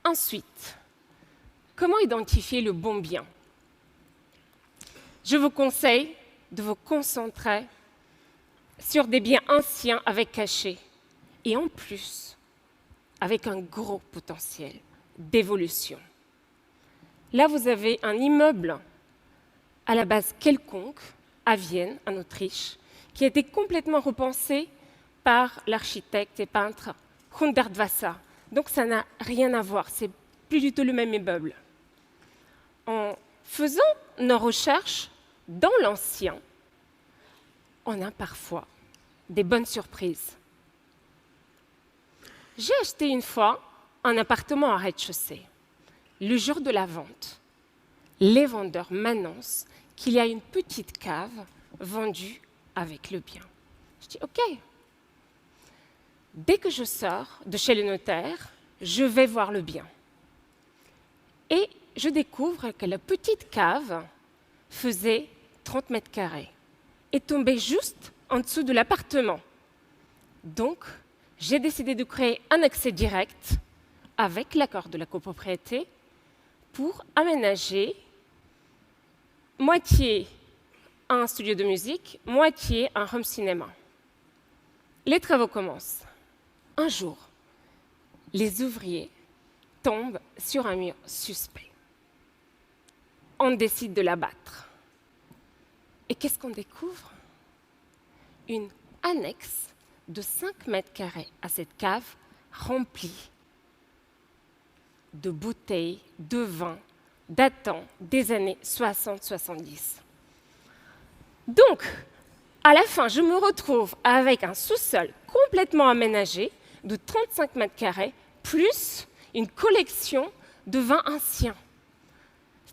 Ensuite, comment identifier le bon bien? Je vous conseille de vous concentrer sur des biens anciens avec cachet et en plus avec un gros potentiel d'évolution. Là, vous avez un immeuble à la base quelconque, à Vienne, en Autriche, qui a été complètement repensé par l'architecte et peintre Hundert Wasser. Donc ça n'a rien à voir, c'est plus du tout le même immeuble. En faisant nos recherches dans l'ancien, on a parfois des bonnes surprises. J'ai acheté une fois un appartement à rez-de-chaussée. Le jour de la vente, les vendeurs m'annoncent qu'il y a une petite cave vendue avec le bien. Je dis OK. Dès que je sors de chez le notaire, je vais voir le bien. Et je découvre que la petite cave faisait 30 mètres carrés et tombait juste en dessous de l'appartement. Donc, j'ai décidé de créer un accès direct avec l'accord de la copropriété pour aménager moitié un studio de musique, moitié un home cinéma. Les travaux commencent. Un jour, les ouvriers tombent sur un mur suspect. On décide de l'abattre. Et qu'est-ce qu'on découvre? Une annexe de 5 mètres carrés à cette cave remplie de bouteilles de vin datant des années 60-70. Donc, à la fin, je me retrouve avec un sous-sol complètement aménagé de 35 mètres carrés, plus une collection de vins anciens.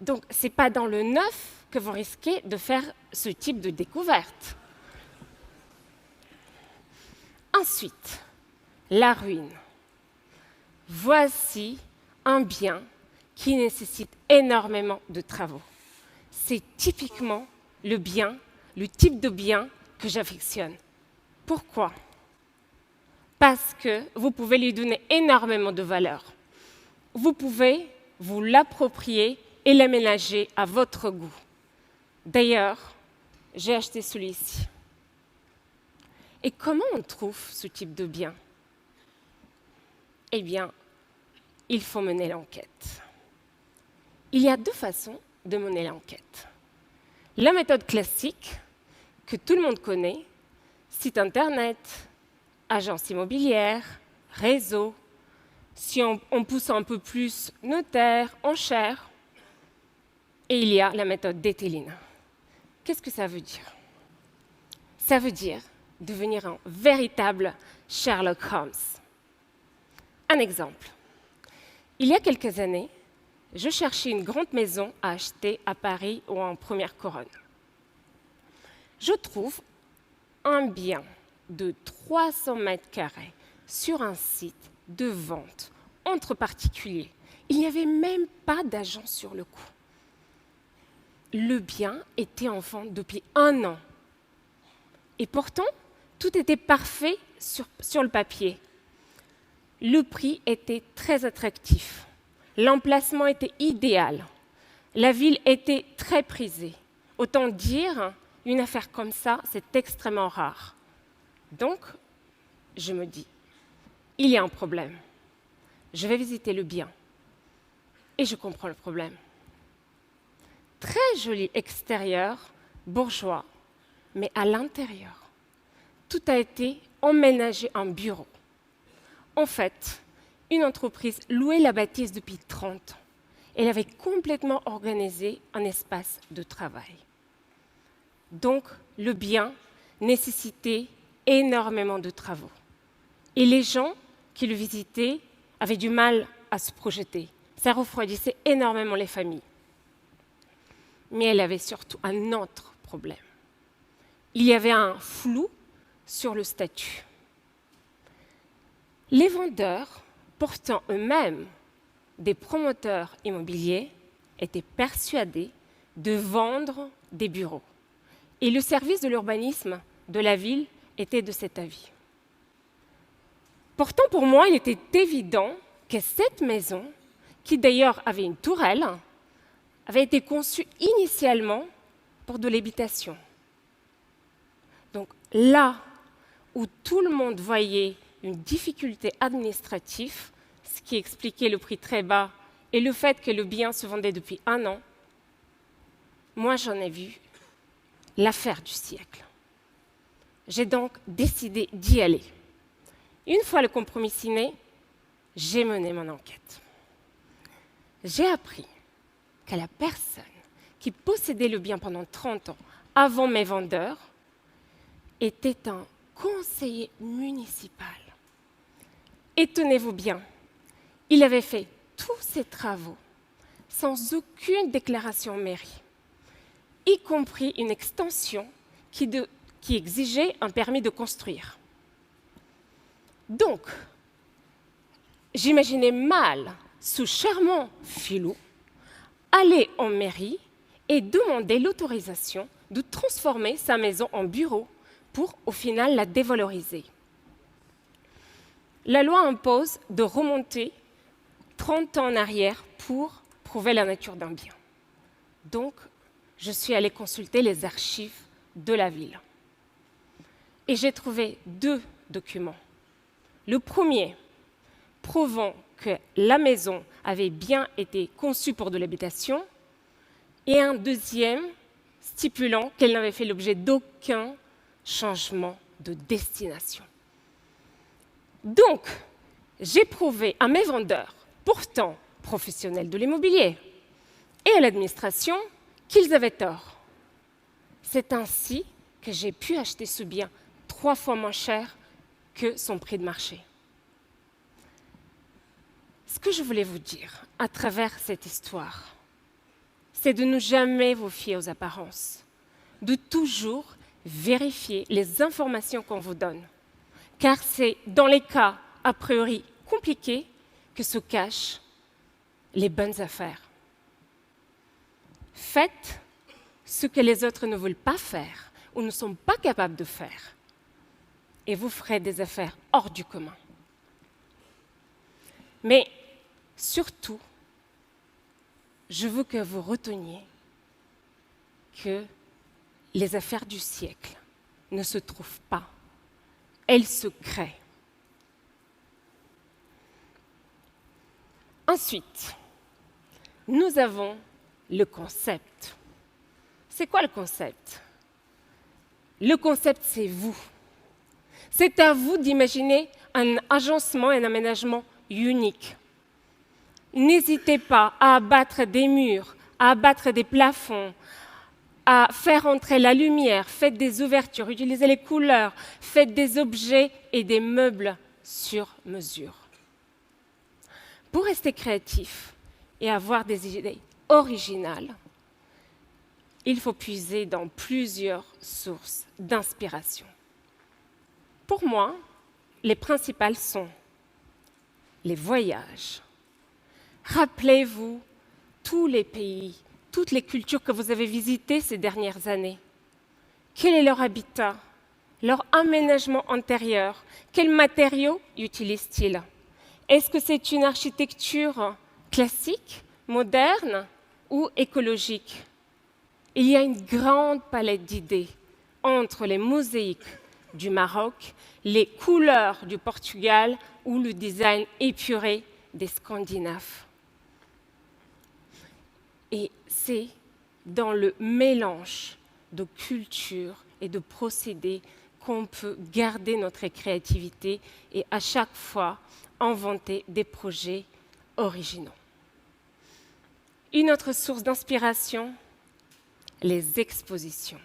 Donc, ce n'est pas dans le neuf que vous risquez de faire ce type de découverte. Ensuite, la ruine. Voici un bien qui nécessite énormément de travaux. C'est typiquement le type de bien que j'affectionne. Pourquoi? Parce que vous pouvez lui donner énormément de valeur. Vous pouvez vous l'approprier et l'aménager à votre goût. D'ailleurs, j'ai acheté celui-ci. Et comment on trouve ce type de bien? Eh bien, il faut mener l'enquête. Il y a 2 façons de mener l'enquête. La méthode classique, que tout le monde connaît, site internet, agence immobilière, réseau, si on pousse un peu plus, notaire, enchères. Et il y a la méthode d'Étéline. Qu'est-ce que ça veut dire? Ça veut dire devenir un véritable Sherlock Holmes. Un exemple. Il y a quelques années, je cherchais une grande maison à acheter à Paris ou en première couronne. Je trouve un bien de 300 mètres carrés sur un site de vente entre particuliers. Il n'y avait même pas d'agent sur le coup. Le bien était en vente depuis 1 an. Et pourtant, tout était parfait sur le papier. Le prix était très attractif. L'emplacement était idéal. La ville était très prisée. Autant dire, une affaire comme ça, c'est extrêmement rare. Donc, je me dis, il y a un problème. Je vais visiter le bien. Et je comprends le problème. Très joli extérieur, bourgeois, mais à l'intérieur, tout a été emménagé en bureau. En fait, une entreprise louait la bâtisse depuis 30 ans. Elle avait complètement organisé un espace de travail. Donc, le bien nécessitait énormément de travaux. Et les gens qui le visitaient avaient du mal à se projeter. Ça refroidissait énormément les familles. Mais elle avait surtout un autre problème. Il y avait un flou sur le statut. Les vendeurs, pourtant eux-mêmes des promoteurs immobiliers, étaient persuadés de vendre des bureaux. Et le service de l'urbanisme de la ville était de cet avis. Pourtant, pour moi, il était évident que cette maison qui d'ailleurs avait une tourelle, avait été conçu initialement pour de l'habitation. Donc là où tout le monde voyait une difficulté administrative, ce qui expliquait le prix très bas et le fait que le bien se vendait depuis 1 an, moi j'en ai vu l'affaire du siècle. J'ai donc décidé d'y aller. Une fois le compromis signé, j'ai mené mon enquête. J'ai appris que la personne qui possédait le bien pendant 30 ans avant mes vendeurs était un conseiller municipal. Et tenez-vous bien, il avait fait tous ses travaux sans aucune déclaration en mairie, y compris une extension qui exigeait un permis de construire. Donc, j'imaginais mal ce charmant filou aller en mairie et demander l'autorisation de transformer sa maison en bureau pour, au final, la dévaloriser. La loi impose de remonter 30 ans en arrière pour prouver la nature d'un bien. Donc, je suis allée consulter les archives de la ville. Et j'ai trouvé 2 documents. Le premier, prouvant que la maison avait bien été conçue pour de l'habitation, et un deuxième stipulant qu'elle n'avait fait l'objet d'aucun changement de destination. Donc, j'ai prouvé à mes vendeurs, pourtant professionnels de l'immobilier, et à l'administration qu'ils avaient tort. C'est ainsi que j'ai pu acheter ce bien 3 fois moins cher que son prix de marché. Ce que je voulais vous dire à travers cette histoire, c'est de ne jamais vous fier aux apparences, de toujours vérifier les informations qu'on vous donne, car c'est dans les cas a priori compliqués que se cachent les bonnes affaires. Faites ce que les autres ne veulent pas faire ou ne sont pas capables de faire, et vous ferez des affaires hors du commun. Mais surtout, je veux que vous reteniez que les affaires du siècle ne se trouvent pas, elles se créent. Ensuite, nous avons le concept. C'est quoi le concept? Le concept, c'est vous. C'est à vous d'imaginer un agencement et un aménagement unique. N'hésitez pas à abattre des murs, à abattre des plafonds, à faire entrer la lumière, faites des ouvertures, utilisez les couleurs, faites des objets et des meubles sur mesure. Pour rester créatif et avoir des idées originales, il faut puiser dans plusieurs sources d'inspiration. Pour moi, les principales sont les voyages. Rappelez-vous tous les pays, toutes les cultures que vous avez visitées ces dernières années. Quel est leur habitat, leur aménagement intérieur? Quels matériaux utilisent-ils? Est-ce que c'est une architecture classique, moderne ou écologique? Il y a une grande palette d'idées entre les mosaïques du Maroc, les couleurs du Portugal ou le design épuré des Scandinaves. Et c'est dans le mélange de cultures et de procédés qu'on peut garder notre créativité et à chaque fois inventer des projets originaux. Une autre source d'inspiration, les expositions.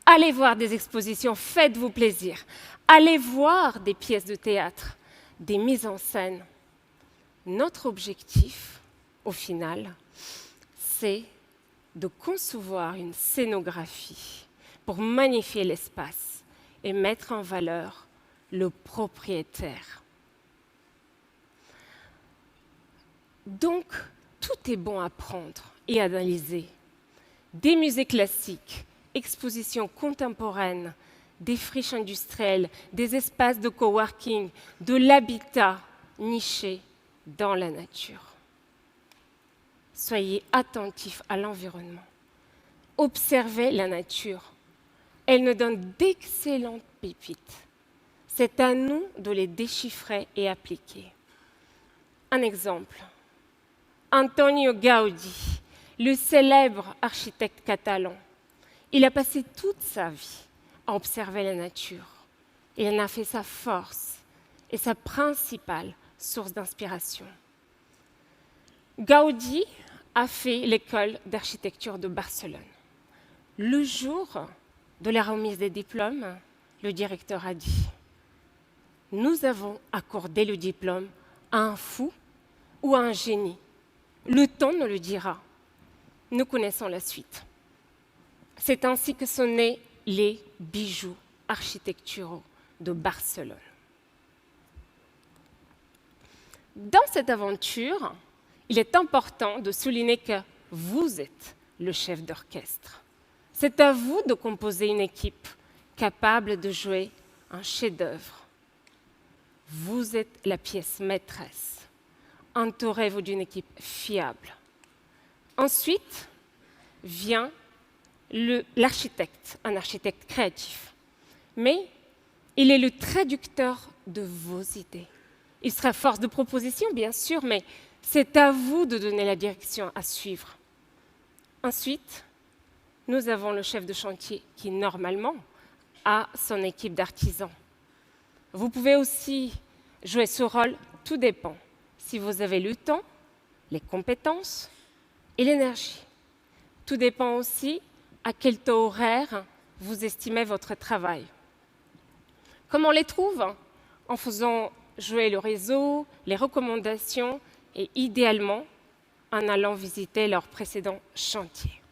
Allez voir des expositions, faites-vous plaisir. Allez voir des pièces de théâtre, des mises en scène. Notre objectif, au final, c'est de concevoir une scénographie pour magnifier l'espace et mettre en valeur le propriétaire. Donc, tout est bon à prendre et à analyser. Des musées classiques, expositions contemporaines, des friches industrielles, des espaces de coworking, de l'habitat niché dans la nature. soyez attentifs à l'environnement. Observez la nature. Elle nous donne d'excellentes pépites. C'est à nous de les déchiffrer et appliquer. Un exemple. Antonio Gaudí, le célèbre architecte catalan, il a passé toute sa vie à observer la nature. Il en a fait sa force et sa principale source d'inspiration. Gaudí a fait l'école d'architecture de Barcelone. Le jour de la remise des diplômes, le directeur a dit « Nous avons accordé le diplôme à un fou ou à un génie. Le temps nous le dira. Nous connaissons la suite. » C'est ainsi que sont nés les bijoux architecturaux de Barcelone. Dans cette aventure, il est important de souligner que vous êtes le chef d'orchestre. C'est à vous de composer une équipe capable de jouer un chef-d'œuvre. Vous êtes la pièce maîtresse. Entourez-vous d'une équipe fiable. Ensuite vient l'architecte, un architecte créatif. Mais il est le traducteur de vos idées. Il sera force de proposition, bien sûr, mais c'est à vous de donner la direction à suivre. Ensuite, nous avons le chef de chantier qui, normalement, a son équipe d'artisans. Vous pouvez aussi jouer ce rôle, tout dépend. Si vous avez le temps, les compétences et l'énergie. Tout dépend aussi à quel taux horaire vous estimez votre travail. Comment on les trouve? En faisant jouer le réseau, les recommandations et idéalement en allant visiter leurs précédents chantiers.